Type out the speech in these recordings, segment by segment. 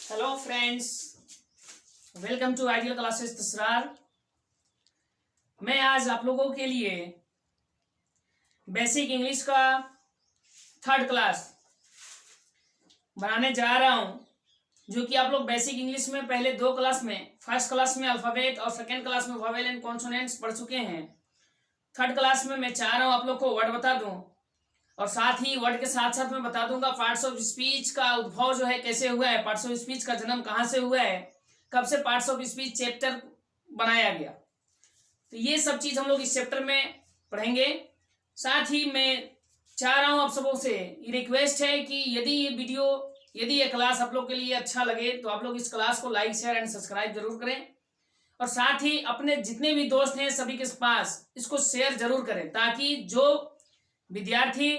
Hello friends, welcome to ideal classes तसरार। मैं आज आप लोगों के लिए बेसिक इंग्लिश का थर्ड क्लास बनाने जा रहा हूं, जो कि आप लोग बेसिक इंग्लिश में पहले दो क्लास में, फर्स्ट क्लास में अल्फाबेट और सेकेंड क्लास में वोवेल एंड कॉन्सोनेंट्स पढ़ चुके हैं। थर्ड क्लास में मैं चाह रहा हूं आप लोग को वर्ड बता दूं, और साथ ही वर्ड के साथ साथ मैं बता दूंगा पार्ट्स ऑफ स्पीच का उद्भव जो है कैसे हुआ है, पार्ट्स ऑफ स्पीच का जन्म कहाँ से हुआ है, कब से पार्ट्स ऑफ स्पीच चैप्टर बनाया गया। तो ये सब चीज हम लोग इस चैप्टर में पढ़ेंगे। साथ ही मैं चाह रहा हूं आप सबों से ये रिक्वेस्ट है कि यदि ये क्लास आप लोग के लिए अच्छा लगे तो आप लोग इस क्लास को लाइक शेयर एंड सब्सक्राइब जरूर करें, और साथ ही अपने जितने भी दोस्त हैं सभी के पास इसको शेयर जरूर करें, ताकि जो विद्यार्थी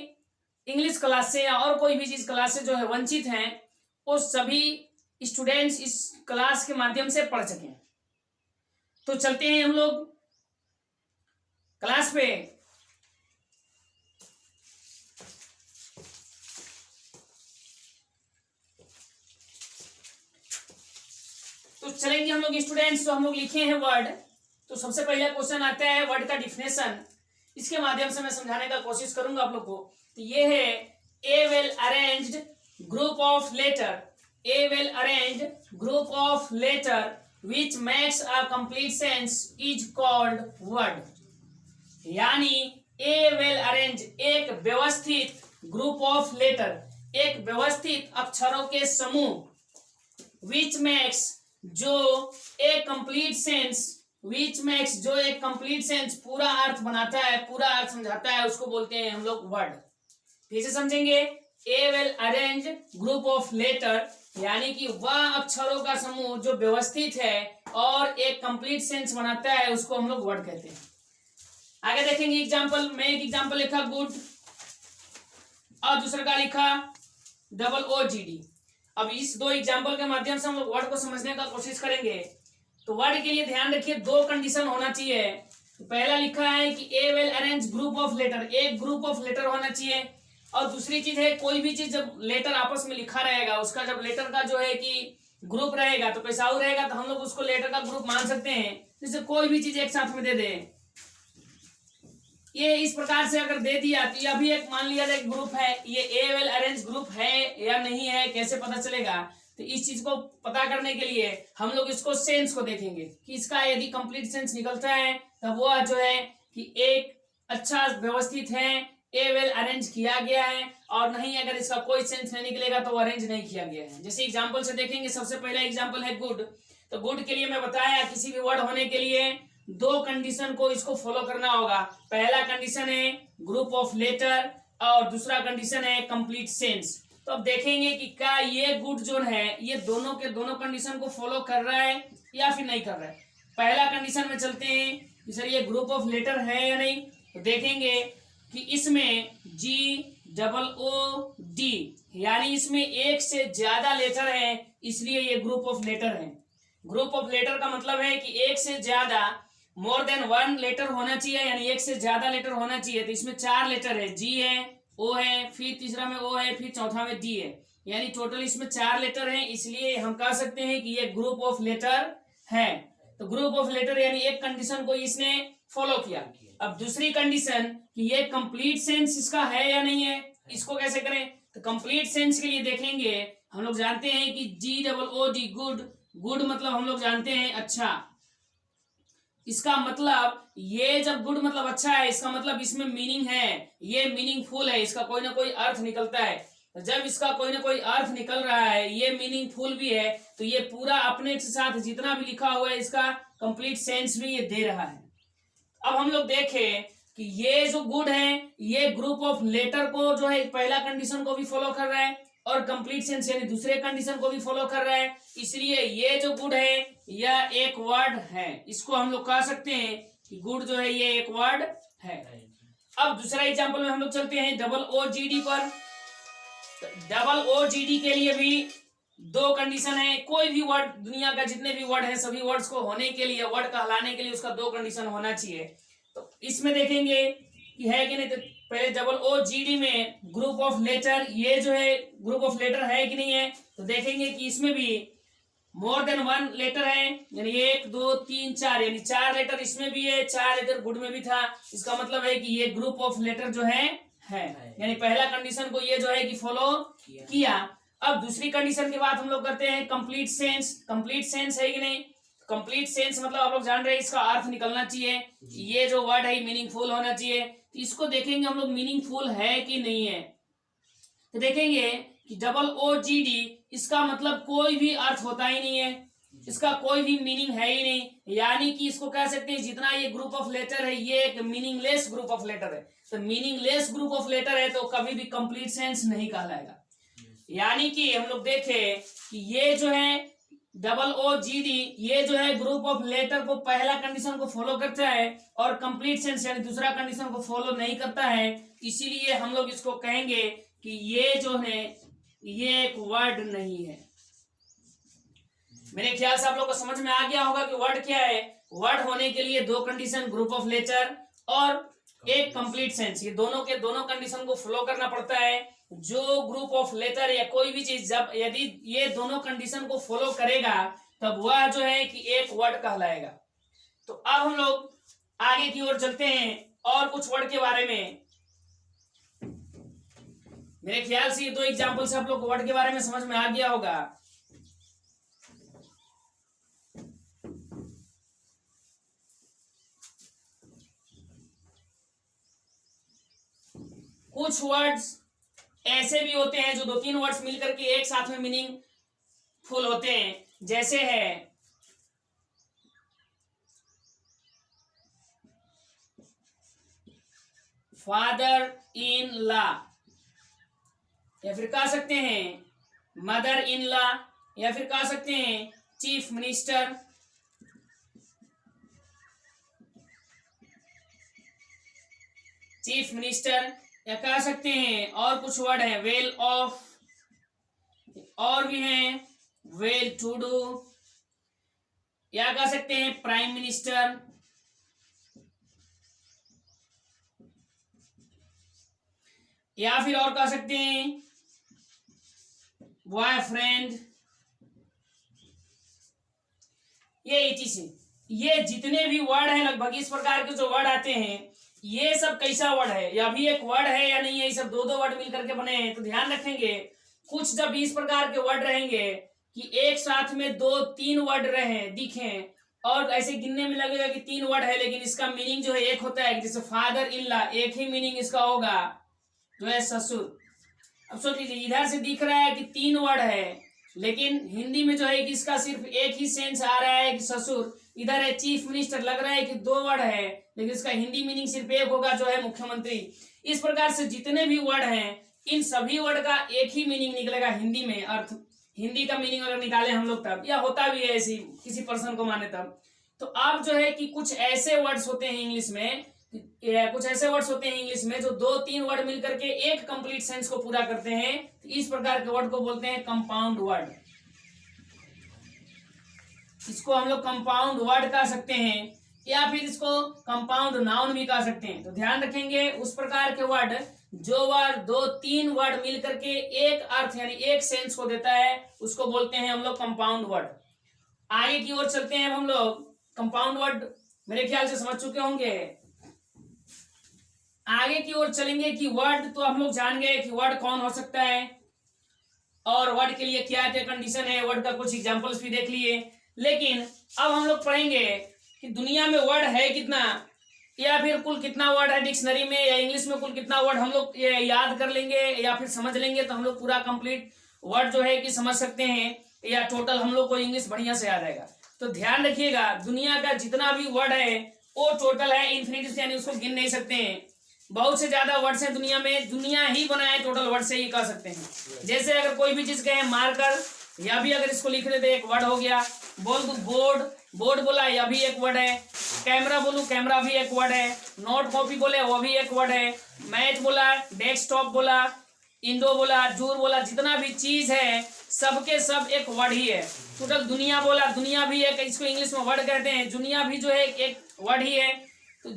इंग्लिश क्लास से या और कोई भी चीज क्लास से जो है वंचित हैं, वो सभी स्टूडेंट्स इस क्लास के माध्यम से पढ़ सकें। तो चलते हैं हम लोग क्लास पे। तो चलेंगे हम लोग स्टूडेंट्स, तो हम लोग लिखे हैं वर्ड। तो सबसे पहला क्वेश्चन आता है वर्ड का डिफिनेशन, इसके माध्यम से मैं समझाने का कोशिश करूंगा आप लोग को। तो ये है a well arranged group of letter, a well arranged group of letter which makes a complete sense is called word. यानी ए वेल अरेंज एक व्यवस्थित ग्रुप ऑफ लेटर, एक व्यवस्थित अक्षरों के समूह, विच मेक्स जो एक कंप्लीट सेंस, विच मेक्स जो एक कंप्लीट सेंस पूरा अर्थ बनाता है, पूरा अर्थ समझाता है, उसको बोलते हैं हम लोग वर्ड। कैसे समझेंगे? A well arrange group of letter यानी कि वह अक्षरों का समूह जो व्यवस्थित है और एक कंप्लीट सेंस बनाता है, उसको हम लोग वर्ड कहते हैं। आगे देखेंगे एग्जाम्पल में, एक एग्जाम्पल लिखा गुड और दूसरा का लिखा OOGD। अब इस दो एग्जाम्पल के माध्यम से हम लोग वर्ड को समझने का कोशिश करेंगे। तो वर्ड के लिए ध्यान रखिए, दो कंडीशन होना चाहिए। तो पहला लिखा है कि a well arrange group of letter, एक ग्रुप ऑफ लेटर होना चाहिए, और दूसरी चीज है कोई भी चीज जब लेटर आपस में लिखा रहेगा, उसका जब लेटर का जो है कि ग्रुप रहेगा तो कैसा रहेगा, तो हम लोग उसको लेटर का ग्रुप मान सकते हैं। जैसे कोई भी चीज एक साथ में दे दे, ये इस प्रकार से अगर दे दिया तो यह भी एक मान लिया जाए ग्रुप है। ये ए वेल अरेंज ग्रुप है या नहीं है कैसे पता चलेगा? तो इस चीज को पता करने के लिए हम लोग इसको सेंस को देखेंगे कि इसका यदि कंप्लीट सेंस निकलता है तब वो जो है कि एक अच्छा व्यवस्थित है, ए वेल अरेंज किया गया है, और नहीं अगर इसका कोई सेंस नहीं निकलेगा तो वो अरेंज नहीं किया गया है। जैसे एग्जाम्पल से देखेंगे, सबसे पहला एग्जाम्पल है गुड। तो गुड के लिए मैं बताया किसी भी वर्ड होने के लिए दो कंडीशन को इसको फॉलो करना होगा। पहला कंडीशन है ग्रुप ऑफ लेटर और दूसरा कंडीशन है कंप्लीट सेंस। तो अब देखेंगे कि क्या ये गुड जो है ये दोनों के दोनों कंडीशन को फॉलो कर रहा है या फिर नहीं कर रहा है। पहला कंडीशन में चलते हैं कि सर ये ग्रुप ऑफ लेटर है या नहीं। तो देखेंगे कि इसमें GOOD यानी इसमें एक से ज्यादा लेटर है, इसलिए ये ग्रुप ऑफ लेटर है। ग्रुप ऑफ लेटर का मतलब है कि एक से ज्यादा, मोर देन वन लेटर होना चाहिए, यानी एक से ज्यादा लेटर होना चाहिए। तो इसमें 4 लेटर है, G है, O है, फिर तीसरा में O है, फिर चौथा में D है, यानी टोटल इसमें 4 लेटर हैं, इसलिए हम कह सकते हैं कि ये ग्रुप ऑफ लेटर है। तो ग्रुप ऑफ लेटर यानी एक कंडीशन को इसने फॉलो किया। अब दूसरी कंडीशन कि ये कंप्लीट सेंस इसका है या नहीं है, इसको कैसे करें? तो कंप्लीट सेंस के लिए देखेंगे, हम लोग जानते हैं कि GOOD गुड, गुड मतलब हम लोग जानते हैं अच्छा। इसका मतलब ये जब गुड मतलब अच्छा है, इसका मतलब इसमें मीनिंग है, ये मीनिंगफुल है, इसका कोई ना कोई अर्थ निकलता है। तो जब इसका कोई ना कोई अर्थ निकल रहा है, ये मीनिंगफुल भी है, तो ये पूरा अपने के साथ जितना भी लिखा हुआ है इसका कंप्लीट सेंस भी ये दे रहा है। अब हम लोग देखें कि ये जो गुड है ये ग्रुप ऑफ लेटर को जो है पहला कंडीशन को भी फॉलो कर रहा है और कंप्लीट सेंस यानी दूसरे कंडीशन को भी फॉलो कर रहा है, इसलिए ये जो गुड है यह एक वर्ड है। इसको हम लोग कह सकते हैं कि गुड जो है ये एक वर्ड है। अब दूसरा एग्जांपल में हम लोग चलते हैं OOGD पर। OOGD के लिए भी दो कंडीशन है। कोई भी वर्ड, दुनिया का जितने भी वर्ड है सभी वर्ड्स को होने के लिए, वर्ड कहलाने के लिए उसका दो कंडीशन होना चाहिए। तो इसमें देखेंगे कि है कि नहीं। तो पहले OOGD में ग्रुप ऑफ लेटर, ये जो है ग्रुप ऑफ लेटर है कि नहीं है, तो देखेंगे कि इसमें भी मोर देन वन लेटर है, यानी 1 2 3 4, यानी 4 लेटर इसमें भी है, 4 लेटर गुड में भी था। इसका मतलब है कि ये ग्रुप ऑफ लेटर जो है यानी पहला कंडीशन को ये जो है कि फॉलो किया। अब दूसरी कंडीशन की बात हम लोग करते हैं, कंप्लीट सेंस। कंप्लीट सेंस है कि नहीं? कंप्लीट सेंस मतलब आप लोग जान रहे हैं इसका अर्थ निकलना चाहिए, ये जो वर्ड है मीनिंगफुल होना चाहिए। तो इसको देखेंगे हम लोग मीनिंगफुल है कि नहीं है। तो देखेंगे कि OOGD इसका मतलब कोई भी अर्थ होता ही नहीं है, इसका कोई भी मीनिंग है ही नहीं, यानी कि इसको कह सकते हैं जितना ये ग्रुप ऑफ लेटर है ये एक मीनिंगलेस ग्रुप ऑफ लेटर है। तो मीनिंगलेस ग्रुप ऑफ लेटर है तो कभी भी कंप्लीट सेंस नहीं कहलाएगा। यानी कि हम लोग देखें कि ये जो है OOGD ये जो है ग्रुप ऑफ लेटर को पहला कंडीशन को फॉलो करता है और कंप्लीट सेंस यानी दूसरा कंडीशन को फॉलो नहीं करता है, इसीलिए हम लोग इसको कहेंगे कि ये जो है ये एक वर्ड नहीं है। मेरे ख्याल से आप लोग को समझ में आ गया होगा कि वर्ड क्या है। वर्ड होने के लिए दो कंडीशन, ग्रुप ऑफ लेटर और एक कंप्लीट सेंस, ये दोनों के दोनों कंडीशन को फॉलो करना पड़ता है। जो ग्रुप ऑफ लेटर या कोई भी चीज जब यदि ये दोनों कंडीशन को फॉलो करेगा तब वह जो है कि एक वर्ड कहलाएगा। तो अब हम लोग आगे की ओर चलते हैं और कुछ वर्ड के बारे में। मेरे ख्याल से ये दो एग्जाम्पल से आप लोग को वर्ड के बारे में समझ में आ गया होगा। कुछ वर्ड्स ऐसे भी होते हैं जो 2-3 वर्ड्स मिलकर के एक साथ में मीनिंग फुल होते हैं, जैसे है फादर इन लॉ, या फिर कह सकते हैं मदर इन लॉ, या फिर कह सकते हैं चीफ मिनिस्टर, या कह सकते हैं और कुछ वर्ड है वेल ऑफ, और भी हैं वेल टू डू, या कह सकते हैं प्राइम मिनिस्टर, या फिर और कह सकते हैं बॉयफ्रेंड। ये चीज है, ये जितने भी वर्ड हैं लगभग इस प्रकार के जो वर्ड आते हैं ये सब कैसा वर्ड है, या भी एक वर्ड है या नहीं है, ये सब दो दो वर्ड मिलकर के बने हैं। तो ध्यान रखेंगे कुछ जब इस प्रकार के वर्ड रहेंगे कि एक साथ में 2-3 वर्ड रहे दिखे और ऐसे गिनने में लगेगा कि 3 वर्ड है, लेकिन इसका मीनिंग जो है एक होता है। जैसे फादर इन लॉ, एक ही मीनिंग इसका होगा जो है ससुर। अब सोच लीजिए इधर से दिख रहा है कि 3 वर्ड है, लेकिन हिंदी में जो है कि इसका सिर्फ एक ही सेंस आ रहा है कि ससुर। इधर है चीफ मिनिस्टर, लग रहा है कि 2 वर्ड है, लेकिन इसका हिंदी मीनिंग सिर्फ एक होगा जो है मुख्यमंत्री। इस प्रकार से जितने भी वर्ड हैं इन सभी वर्ड का एक ही मीनिंग निकलेगा हिंदी में, अर्थ हिंदी का मीनिंग अगर निकाले हम लोग तब, या होता भी है ऐसी किसी पर्सन को माने तब। तो अब जो है कि कुछ ऐसे वर्ड्स होते हैं इंग्लिश में, जो 2-3 वर्ड मिलकर के एक कंप्लीट सेंस को पूरा करते हैं। तो इस प्रकार के वर्ड को बोलते हैं कंपाउंड वर्ड। इसको हम लोग कंपाउंड वर्ड कह सकते हैं, या फिर इसको कंपाउंड नाउन भी कह सकते हैं। तो ध्यान रखेंगे उस प्रकार के वर्ड जो वर्ड 2-3 वर्ड मिलकर के एक अर्थ यानी एक सेंस को देता है उसको बोलते हैं हम लोग कंपाउंड वर्ड। आगे की ओर चलते हैं हम लोग। कंपाउंड वर्ड मेरे ख्याल से समझ चुके होंगे। आगे की ओर चलेंगे कि वर्ड तो हम लोग जान गए कि वर्ड कौन हो सकता है और वर्ड के लिए क्या क्या कंडीशन है, वर्ड का कुछ एग्जांपल्स भी देख लिए। लेकिन अब हम लोग पढ़ेंगे कि दुनिया में वर्ड है कितना, या फिर कुल कितना वर्ड है डिक्शनरी में या इंग्लिश में कुल कितना वर्ड हम लोग याद कर लेंगे या फिर समझ लेंगे तो हम लोग पूरा कंप्लीट वर्ड जो है कि समझ सकते हैं, या टोटल हम लोग को इंग्लिश बढ़िया से याद आएगा। तो ध्यान रखिएगा दुनिया का जितना भी वर्ड है वो टोटल है इन्फिनिटी से, यानी उसको गिन नहीं सकते हैं। बहुत से ज्यादा वर्ड्स हैं दुनिया में, दुनिया ही बनाए टोटल वर्ड से ही कह सकते हैं। जैसे अगर कोई भी चीज कहे मार्कर, या भी अगर इसको लिख देते एक वर्ड हो गया। बोल दू बोर्ड, बोर्ड बोला यह भी एक वर्ड है। कैमरा बोलूं कैमरा भी एक वर्ड है। नोट कॉपी बोले वो भी एक वर्ड है। मैच बोला, डेस्कटॉप बोला, इंडो बोला, जूर बोला, जितना भी चीज है सबके सब एक वर्ड ही है। टोटल दुनिया बोला, दुनिया भी एक, इसको इंग्लिश में वर्ड कहते हैं, दुनिया भी जो है एक वर्ड ही है। तो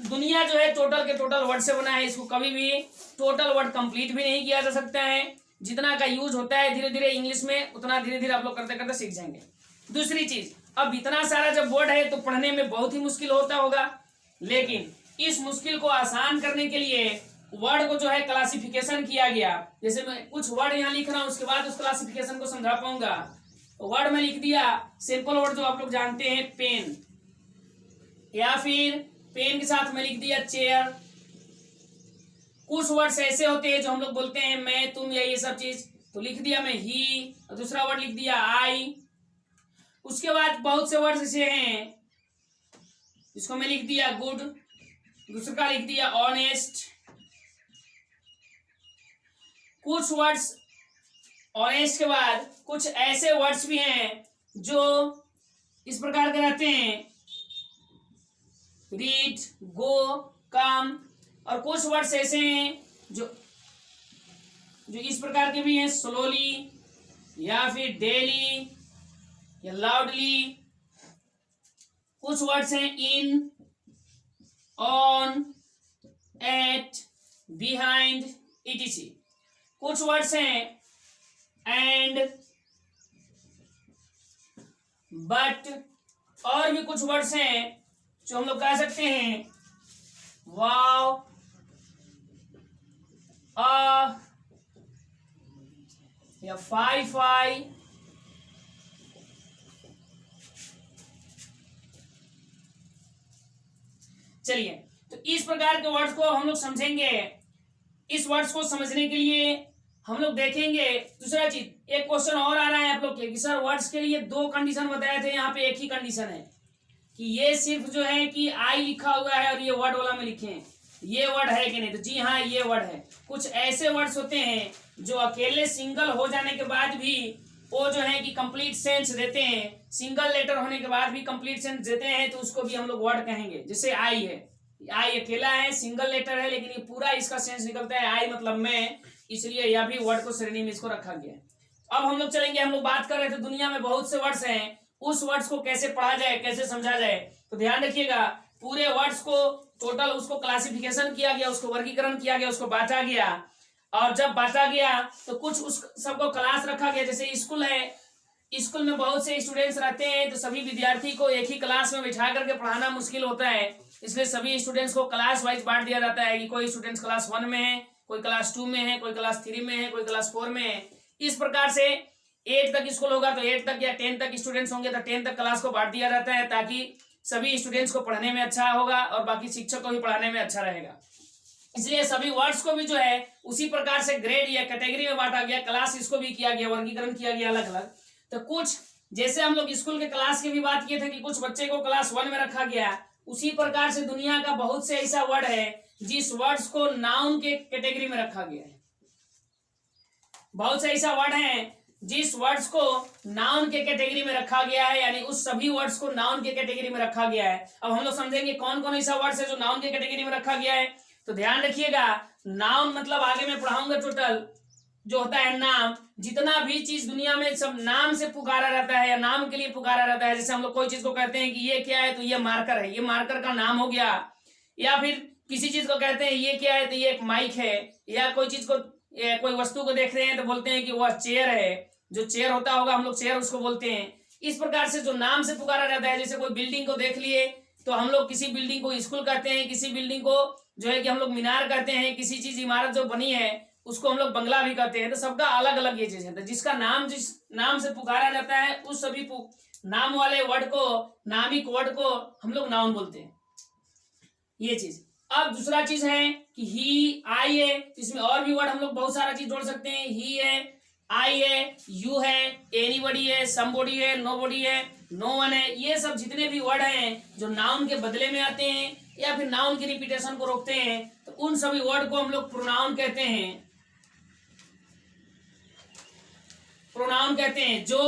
दुनिया जो है टोटल के टोटल वर्ड से बना है, इसको कभी भी टोटल वर्ड कंप्लीट भी नहीं किया जा सकता है। जितना का यूज होता है धीरे धीरे इंग्लिश में, उतना धीरे धीरे आप लोग करते करते सीख जाएंगे। दूसरी चीज, अब इतना सारा जब वर्ड है तो पढ़ने में बहुत ही मुश्किल होता होगा, लेकिन इस मुश्किल को आसान करने के लिए वर्ड को जो है क्लासिफिकेशन किया गया। जैसे मैं कुछ वर्ड यहाँ लिख रहा हूं, उसके बाद उस क्लासिफिकेशन को समझा पाऊंगा। वर्ड में लिख दिया सिंपल वर्ड जो आप लोग जानते हैं पेन, या फिर पेन के साथ में लिख दिया चेयर। कुछ वर्ड्स ऐसे होते हैं जो हम लोग बोलते हैं मैं, तुम या ये सब चीज, तो लिख दिया मैं ही, और दूसरा वर्ड लिख दिया आई। उसके बाद बहुत से वर्ड्स ऐसे हैं जिसको मैं लिख दिया गुड, दूसरा का लिख दिया ऑनेस्ट। कुछ वर्ड्स ऑनेस्ट के बाद कुछ ऐसे वर्ड्स भी हैं जो इस प्रकार के रहते हैं, रीड, गो, कम। और कुछ वर्ड्स ऐसे हैं जो इस प्रकार के भी हैं, स्लोली या फिर डेली या लाउडली। कुछ वर्ड्स हैं इन, ऑन, एट, बिहाइंड, etc। कुछ वर्ड्स हैं एंड, बट, और भी कुछ वर्ड्स हैं जो हम लोग कह सकते हैं वाव, या फाई। चलिए, तो इस प्रकार के वर्ड्स को हम लोग समझेंगे। इस वर्ड्स को समझने के लिए हम लोग देखेंगे। दूसरा चीज, एक क्वेश्चन और आ रहा है आप लोग के कि सर वर्ड्स के लिए दो कंडीशन बताए थे, यहाँ पे एक ही कंडीशन है कि ये सिर्फ जो है कि आई लिखा हुआ है और ये वर्ड वाला में लिखे हैं, ये वर्ड है कि नहीं, तो जी हाँ ये वर्ड है। कुछ ऐसे वर्ड्स होते हैं जो अकेले सिंगल हो जाने के बाद भी वो जो है कि कंप्लीट सेंस देते हैं, सिंगल लेटर होने के बाद भी कंप्लीट सेंस देते हैं, तो उसको भी हम लोग वर्ड कहेंगे। जैसे आई है, आई अकेला है, सिंगल लेटर है, लेकिन ये पूरा इसका सेंस निकलता है आई मतलब मैं, इसलिए यह भी वर्ड को श्रेणी में इसको रखा गया है। अब हम लोग चलेंगे, हम लोग बात कर रहे थे दुनिया में बहुत से वर्ड्स हैं, उस वर्ड्स को कैसे पढ़ा जाए, कैसे समझा जाए। तो ध्यान रखिएगा, पूरे वर्ड्स को टोटल उसको क्लासिफिकेशन किया गया, उसको वर्गीकरण किया गया, उसको बांटा गया, और जब बांटा गया तो कुछ उस सबको क्लास रखा गया। जैसे स्कूल है, स्कूल में बहुत से स्टूडेंट्स रहते हैं, तो सभी विद्यार्थी को एक ही क्लास में बिठा करके पढ़ाना मुश्किल होता है, इसलिए सभी स्टूडेंट्स को क्लास वाइज बांट दिया जाता है कि कोई स्टूडेंट्स क्लास 1 में है, कोई क्लास 2 में है, कोई क्लास 3 में है, कोई क्लास 4 में है। इस प्रकार से 8 तक स्कूल होगा तो 8 तक या 10 तक स्टूडेंट्स होंगे तो 10 तक क्लास को बांट दिया जाता है, ताकि सभी स्टूडेंट्स को पढ़ने में अच्छा होगा और बाकी शिक्षक को भी पढ़ाने में अच्छा रहेगा। इसलिए सभी वर्ड्स को भी जो है उसी प्रकार से ग्रेड या कैटेगरी में बांटा गया, क्लास इसको भी किया गया, वर्गीकरण किया गया अलग अलग। तो कुछ जैसे हम लोग स्कूल के क्लास की भी बात किए थे कि कुछ बच्चे को क्लास 1 में रखा गया, उसी प्रकार से दुनिया का बहुत से ऐसा वर्ड है जिस वर्ड्स को नाउन के कैटेगरी में रखा गया है। बहुत से ऐसा वर्ड है जिस वर्ड्स को नाउन के कैटेगरी में रखा गया है, यानी उस सभी वर्ड्स को नाउन के कैटेगरी में रखा गया है। अब हम लोग समझेंगे कौन कौन ऐसा वर्ड्स है जो नाउन के कैटेगरी में रखा गया है। तो ध्यान रखिएगा, नाउन मतलब आगे मैं पढ़ाऊंगा टोटल जो होता है नाम। जितना भी चीज दुनिया में सब नाम से पुकारा रहता है या नाम के लिए पुकारा रहता है। जैसे हम लोग कोई चीज को कहते हैं कि ये क्या है, तो ये मार्कर है, ये मार्कर का नाम हो गया। या फिर किसी चीज को कहते हैं ये क्या है, तो ये एक माइक है। या कोई चीज को, कोई वस्तु को देख रहे हैं तो बोलते हैं कि वह चेयर है, जो चेयर होता होगा हम लोग चेयर उसको बोलते हैं। इस प्रकार से जो नाम से पुकारा रहता है, जैसे कोई बिल्डिंग को देख लिए तो हम लोग किसी बिल्डिंग को स्कूल कहते हैं, किसी बिल्डिंग को जो है कि हम लोग मीनार कहते हैं, किसी चीज इमारत जो बनी है उसको हम लोग बंगला भी कहते हैं। तो सबका अलग अलग ये चीज है। तो जिसका नाम जिस नाम से पुकारा जाता है उस सभी नाम वाले वर्ड को, नामिक वर्ड को हम लोग नाउन बोलते हैं, ये चीज। अब दूसरा चीज है कि ही, आई है, इसमें और भी वर्ड हम लोग बहुत सारा चीज जोड़ सकते हैं। ही है, आई है, यू है, एनीबॉडी है, समबॉडी है, नोबॉडी है, नो वन है। ये सब जितने भी वर्ड हैं जो नाउन के बदले में आते हैं या फिर नाउन की रिपीटेशन को रोकते हैं, तो उन सभी वर्ड को हम लोग प्रोनाउन कहते हैं। प्रोनाउन कहते हैं जो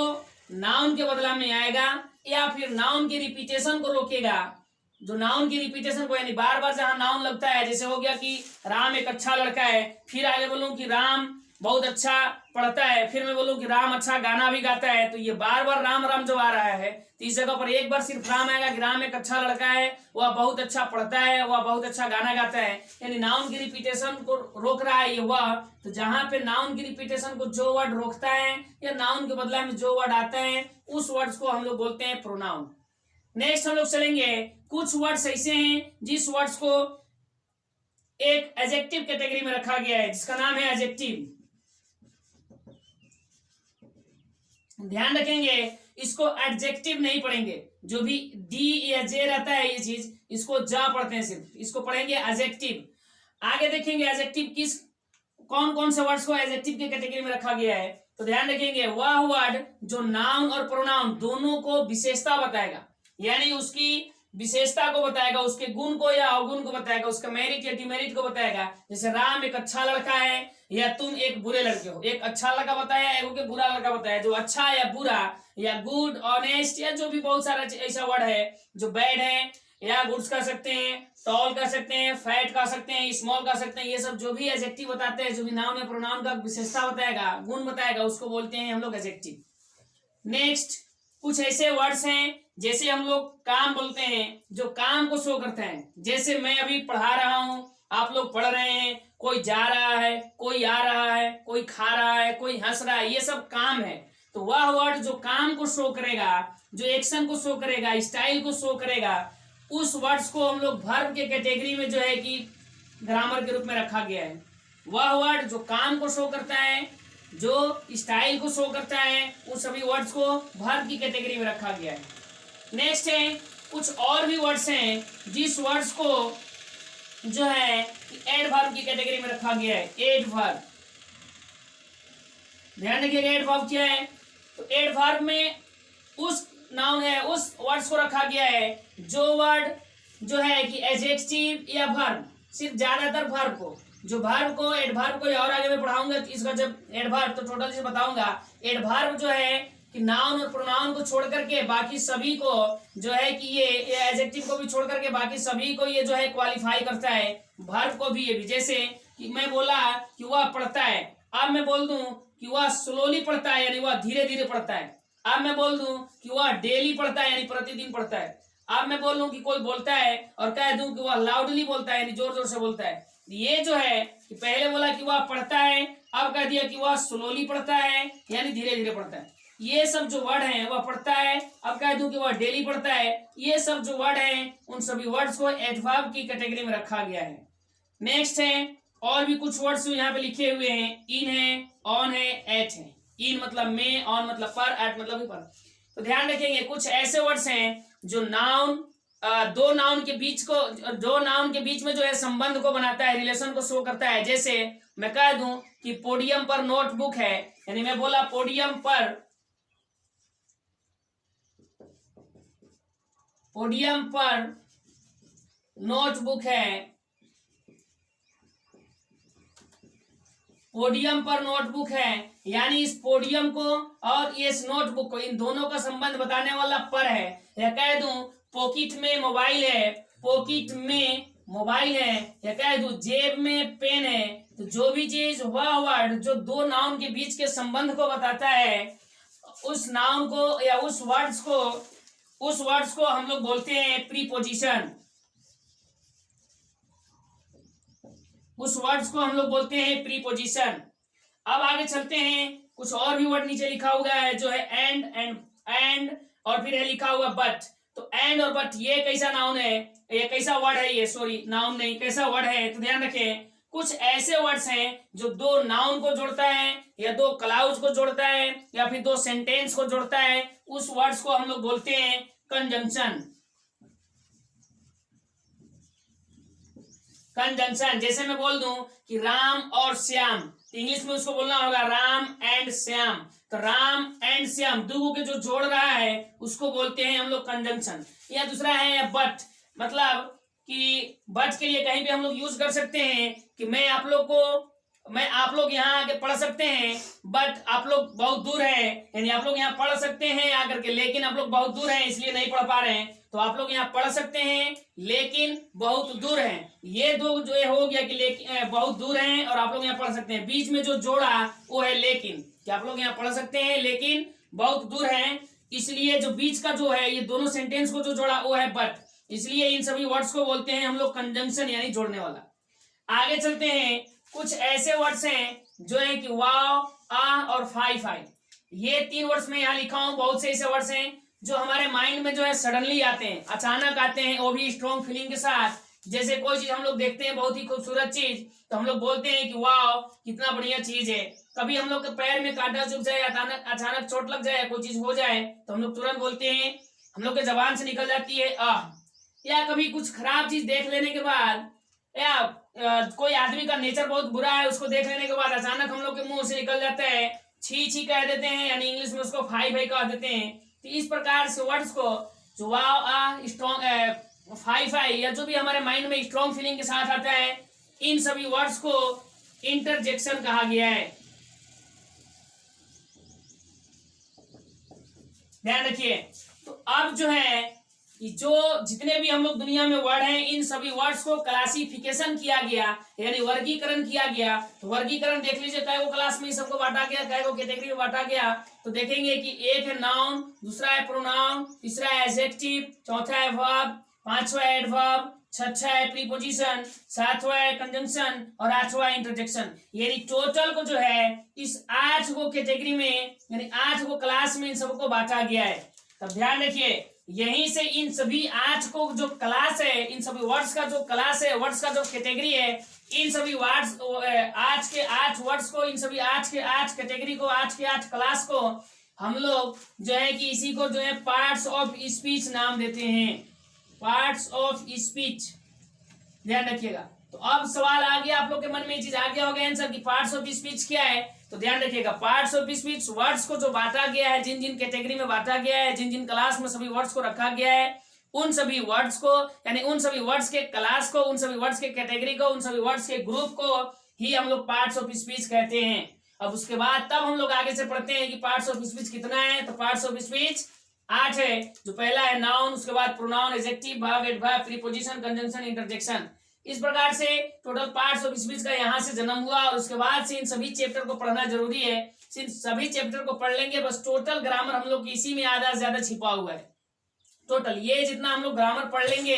नाउन के बदला में आएगा या फिर नाउन की रिपीटेशन को रोकेगा। जो नाउन की रिपीटेशन को, यानी बार बार जहां नाउन लगता है, जैसे हो गया कि राम एक अच्छा लड़का है, फिर आगे बोलूं कि राम बहुत अच्छा पढ़ता है। फिर मैं बोलूं कि राम अच्छा गाना भी गाता है, तो ये बार बार राम राम जो आ रहा है, तो इस जगह पर एक बार सिर्फ राम आएगा कि राम एक अच्छा लड़का है, वह बहुत अच्छा पढ़ता है, वह बहुत अच्छा गाना गाता है। यानी नाउन की रिपीटेशन को रोक रहा है ये वह। तो जहां पे नाउन की रिपीटेशन को जो वर्ड रोकता है या नाउन के बदला में जो वर्ड आता है, उस वर्ड्स को हम लोग बोलते हैं प्रोनाउन। नेक्स्ट हम लोग चलेंगे, कुछ वर्ड्स ऐसे हैं जिस वर्ड्स को एक एडजेक्टिव कैटेगरी में रखा गया है, जिसका नाम है एडजेक्टिव। ध्यान रखेंगे, इसको एडजेक्टिव नहीं पढ़ेंगे। जो भी डी या जे रहता है ये चीज, इसको जा पढ़ते हैं, सिर्फ इसको पढ़ेंगे एडजेक्टिव। आगे देखेंगे एडजेक्टिव किस कौन कौन से वर्ड्स को एडजेक्टिव की कैटेगरी में रखा गया है। तो ध्यान रखेंगे, वह वर्ड जो नाउन और प्रोनाउन दोनों को विशेषता बताएगा, यानी उसकी विशेषता को बताएगा, उसके गुण को या अवगुण को बताएगा, उसका मेरिट या डिमेरिट को बताएगा। जैसे राम एक अच्छा लड़का है या तुम एक बुरे लड़के हो। एक अच्छा लड़का बताया, एक बुरा लड़का बताया। जो अच्छा या बुरा या गुड, ऑनेस्ट या जो भी बहुत सारा ऐसा वर्ड है, जो बैड है या गुड्स कह सकते हैं, टॉल कह सकते हैं, फैट कह सकते हैं, स्मॉल कह सकते हैं। ये सब जो भी एडजेक्टिव बताते हैं, जो भी नाउन या प्रोनाउन का विशेषता बताएगा, गुण बताएगा, उसको बोलते हैं हम लोग एडजेक्टिव। नेक्स्ट, कुछ ऐसे वर्ड्स हैं जैसे हम लोग काम बोलते हैं, जो काम को शो करते हैं। जैसे मैं अभी पढ़ा रहा हूं, आप लोग पढ़ रहे हैं, कोई जा रहा है, कोई आ रहा है, कोई खा रहा है, कोई हंस रहा है, ये सब काम है। तो वह वर्ड जो काम को शो करेगा, जो एक्शन को शो करेगा, स्टाइल को शो करेगा, उस वर्ड्स को हम लोग वर्ब के कैटेगरी में जो है कि ग्रामर के रूप में रखा गया है। वह वर्ड जो काम को शो करता है, जो स्टाइल को शो करता है, उन सभी वर्ड्स को वर्ब की कैटेगरी में रखा गया है। नेक्स्ट है, कुछ और भी वर्ड्स हैं जिस वर्ड्स को जो है एडवर्ब की कैटेगरी में रखा गया है। एडवर्ब, ध्यान रखिएगा एडवर्ब क्या है। तो एडवर्ब में उस नाउन है, उस वर्ड्स को रखा गया है जो वर्ड जो है कि एडजेक्टिव या वर्ब, सिर्फ ज्यादातर वर्ब को, जो वर्ब को एडवर्ब को और आगे में पढ़ाऊंगा इसका जब एडवर्ब, तो टोटल से बताऊंगा। एडवर्ब जो है कि नाउन और प्रोनाउन को छोड़ करके बाकी सभी को जो है कि ये एडजेक्टिव को भी छोड़ करके बाकी सभी को ये जो है क्वालिफाई करता है, वर्ब को भी। ये भी जैसे कि मैं बोला कि वह पढ़ता है, अब मैं बोल दूं कि वह स्लोली पढ़ता है, यानी वह धीरे धीरे पढ़ता है। अब मैं बोल दूं कि वह डेली पढ़ता है, यानी प्रतिदिन पढ़ता है। अब मैं बोल दूं कि कोई बोलता है और कह दूं कि वह लाउडली बोलता है, यानी जोर जोर से बोलता है। ये जो है कि पहले बोला कि वह पढ़ता है, अब कह दिया कि वह स्लोली पढ़ता है, यानी धीरे धीरे पढ़ता है। ये सब जो वर्ड हैं, वह पढ़ता है, अब कह दूं कि वह डेली पढ़ता है। ये सब जो वर्ड हैं, उन सभी वर्ड्स को एडवर्ब की कैटेगरी में रखा गया है। नेक्स्ट है, और भी कुछ वर्ड्स यहाँ पे लिखे हुए हैं। इन है, ऑन है, एट है। इन मतलब में, ऑन मतलब पर, एट मतलब भी पर। तो ध्यान रखेंगे, कुछ ऐसे वर्ड्स हैं जो नाउन दो नाउन के बीच में जो है संबंध को बनाता है, रिलेशन को शो करता है। जैसे मैं कह दूं कि पोडियम पर नोटबुक है, यानी मैं बोला पोडियम पर नोटबुक है, पोडियम पर नोटबुक है, यानी इस पोडियम को और इस नोटबुक को, इन दोनों का संबंध बताने वाला पर है। या कह दूं पॉकेट में मोबाइल है, पॉकेट में मोबाइल है, या कह दूं जेब में पेन है। तो जो भी चीज, वह वर्ड जो दो नाउन के बीच के संबंध को बताता है, उस नाउन को या उस वर्ड्स को हम लोग बोलते हैं प्रीपोजिशन। उस वर्ड्स को हम लोग बोलते हैं प्रीपोजिशन। अब आगे चलते हैं, कुछ और भी वर्ड नीचे लिखा हुआ है जो है एंड और फिर है लिखा हुआ बट। तो एंड और बट ये कैसा नाउन है, ये कैसा वर्ड है, ये सॉरी नाउन नहीं, कैसा वर्ड है। तो ध्यान रखें, कुछ ऐसे वर्ड्स हैं जो दो नाउन को जोड़ता है, या दो क्लाउज को जोड़ता है, या फिर दो सेंटेंस को जोड़ता है। उस वर्ड्स को हम लोग बोलते हैं कंजंक्शन। जैसे मैं बोल दूं कि राम और श्याम, तो इंग्लिश में उसको बोलना होगा राम एंड श्याम। तो राम एंड श्याम दो के जो जोड़ रहा है उसको बोलते हैं हम लोग कंजंक्शन। या दूसरा है बट, मतलब कि बट के लिए कहीं भी हम लोग यूज कर सकते हैं कि मैं आप लोग को मैं आप लोग यहाँ आके पढ़ सकते हैं, बट आप लोग बहुत दूर हैं, यानी आप लोग यहाँ पढ़ सकते हैं आकर के, लेकिन आप लोग बहुत दूर हैं इसलिए नहीं पढ़ पा रहे हैं। तो आप लोग यहाँ पढ़ सकते हैं लेकिन बहुत दूर हैं, ये दो जो ये हो गया कि लेकिन बहुत दूर हैं और आप लोग यहाँ पढ़ सकते हैं। बीच में जो जोड़ा वो है लेकिन, कि आप लोग यहाँ पढ़ सकते हैं लेकिन बहुत दूर हैं, इसलिए जो बीच का जो है ये दोनों सेंटेंस को जो जोड़ा वो है बट, इसलिए इन सभी वर्ड्स को बोलते हैं हम लोग कंजंक्शन यानी जोड़ने वाला। आगे चलते हैं, कुछ ऐसे वर्ड्स हैं जो है कि वाव, आ और फाई फाई, ये 3 वर्ड्स में यहाँ लिखा हूं। बहुत से ऐसे वर्ड्स हैं जो हमारे माइंड में जो है सडनली आते हैं, अचानक आते हैं, वो भी स्ट्रॉन्ग फीलिंग के साथ। जैसे कोई चीज हम लोग देखते हैं बहुत ही खूबसूरत चीज, तो हम लोग बोलते हैं कि वाव कितना बढ़िया चीज है। कभी हम लोग के पैर में कांटा चुभ जाए, अचानक चोट लग जाए, कोई चीज हो जाए, तो हम लोग तुरंत बोलते हैं, हम लोग के जबान से निकल जाती है आह। या कभी कुछ खराब चीज देख लेने के बाद, या कोई आदमी का नेचर बहुत बुरा है, उसको देख लेने के बाद अचानक हम लोग के मुंह से निकल जाता है छी छी कह देते हैं, यानी इंग्लिश में उसको फाई फाई कह देते हैं। तो इस प्रकार से वर्ड्स को जो वाव, आ, स्ट्रॉन्ग, फाई फाई या जो भी हमारे माइंड में स्ट्रॉन्ग फीलिंग के साथ आता है, इन सभी वर्ड्स को इंटरजेक्शन कहा गया है। ध्यान रखिए। तो अब जो है कि जो जितने भी हम लोग दुनिया में वर्ड हैं, इन सभी वर्ड्स को क्लासिफिकेशन किया गया, यानी वर्गीकरण किया गया। तो वर्गीकरण देख लीजिए, कै को क्लास में सबको बांटा गया, कै को कैटेगरी में बांटा गया। तो देखेंगे कि एक है नाउन, दूसरा है प्रोनाउन, तीसरा है एडजेक्टिव, चौथा है वर्ब, पांचवा है एडवर्ब, छठा है प्रीपोजिशन, सातवां है कंजंक्शन और आठवां है इंटरजेक्शन। यानी टोटल को जो है इस 8 को कैटेगरी में, यानी 8 को क्लास में इन सबको बांटा गया है। तब ध्यान रखिए, यहीं से इन सभी 8 को जो क्लास है, इन सभी वर्ड्स का जो क्लास है, वर्ड्स का जो कैटेगरी है, इन सभी वर्ड्स 8 के 8 वर्ड्स को, इन सभी 8 के 8 कैटेगरी को, 8 के 8 क्लास को हम लोग जो है कि इसी को जो है पार्ट्स ऑफ स्पीच नाम देते हैं, पार्ट्स ऑफ स्पीच। ध्यान रखिएगा। तो अब सवाल आ गया आप लोग के मन में, ये चीज आ गया होगा आंसर कि पार्ट्स ऑफ स्पीच क्या है। तो ध्यान रखिएगा, पार्ट्स ऑफ स्पीच वर्ड्स को जो बांटा गया है, जिन जिन कैटेगरी में बांटा गया है, जिन जिन क्लास में सभी वर्ड्स को रखा गया है, उन सभी वर्ड्स को, यानी उन सभी वर्ड्स के क्लास को, उन सभी वर्ड्स के कैटेगरी को, उन सभी वर्ड्स के ग्रुप को ही हम लोग पार्ट्स ऑफ स्पीच कहते हैं। अब उसके बाद तब हम लोग आगे से पढ़ते हैं कि पार्ट्स ऑफ स्पीच कितना है। तो पार्ट्स ऑफ स्पीच 8 है। जो पहला है नाउन, उसके बाद pronoun, adjective, verb, adverb, preposition, conjunction, interjection. इस प्रकार से टोटल पार्ट्स ऑफ स्पीच का यहाँ से जन्म हुआ और उसके बाद से इन सभी चैप्टर को पढ़ना जरूरी है। इन सभी चैप्टर को पढ़ लेंगे, बस टोटल ग्रामर हम लोग इसी में आधा से ज्यादा छिपा हुआ है। टोटल ये जितना हम लोग ग्रामर पढ़ लेंगे,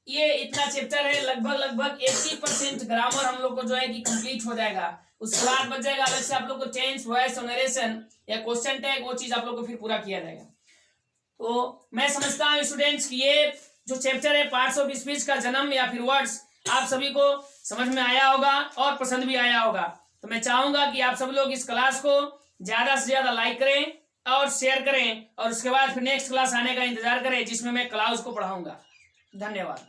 ये इतना चैप्टर है, लगभग 80% ग्रामर हम लोग को जो है कि कंप्लीट हो जाएगा। उसके बाद बच जाएगा अलग से आप लोग को टेंस, वॉइस और नरेशन या क्वेश्चन टैग, वो चीज आप लोग को फिर पूरा किया जाएगा। तो मैं समझता हूँ स्टूडेंट्स कि ये जो चैप्टर है पार्ट्स ऑफ स्पीच का जन्म या फिर वर्ड्स, आप सभी को समझ में आया होगा और पसंद भी आया होगा। तो मैं चाहूंगा कि आप सब लोग इस क्लास को ज्यादा से ज्यादा लाइक करें और शेयर करें, और उसके बाद फिर नेक्स्ट क्लास आने का इंतजार करें जिसमें मैं क्लास को पढ़ाऊंगा। धन्यवाद।